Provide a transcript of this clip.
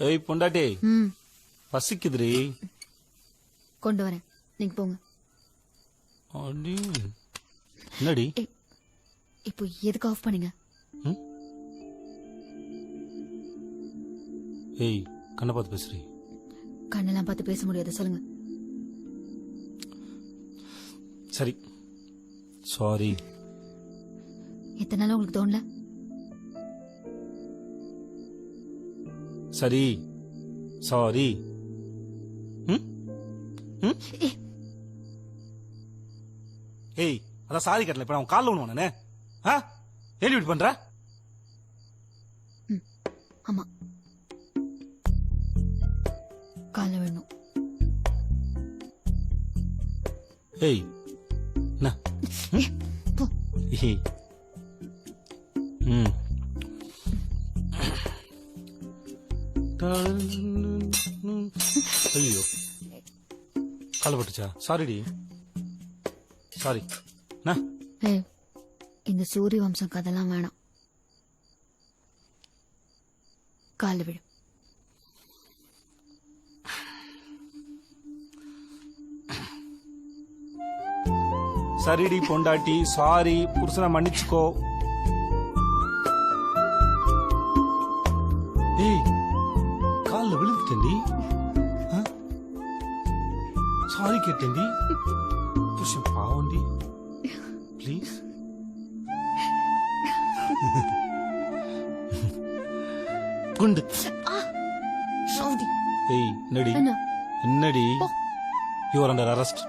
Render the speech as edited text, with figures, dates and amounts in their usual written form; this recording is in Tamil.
ஏய் பொண்டாட்டி ம் பசிக்குதுரி. கொண்டு வரேன், நீங்க போங்க. அடி என்னடி இப்போ எதுக்கு ஆஃப் பண்ணீங்க? ம்? ஏய் கண்ணை பார்த்து பேசுறீ. கண்ணெல்லாம் பார்த்து பேச முடியாது, சொல்லுங்க. சரி சாரி. எத்தனை நாள் உங்களுக்கு தோணல? சரி சாரி. ஏய் அதான் சாரி கட்டல, இப்ப நான் காலில் ஒண்ணு நானே. ஏன் இப்படி பண்ற? ஆமா, கால வேணும். ஏய் என்ன? போ. ஏய் ம் ஐயோ கால பட்டுச்சா? சாரிடி சாரி. ஏய், இந்த சூரிய வம்சம் கதெல்லாம் வேணாம். கால விடு. சரிடி பொண்டாட்டி சாரி. புருஷனை மன்னிச்சுக்கோ. ஏய் காலில் விழுந்துட்டேன்டி. சாரி கேட்டேன்டி. புருஷன் பாவண்டி. ப்ளீஸ். குண்டு. ஏய் என்னடி என்ன? என்னடி? You are under arrest.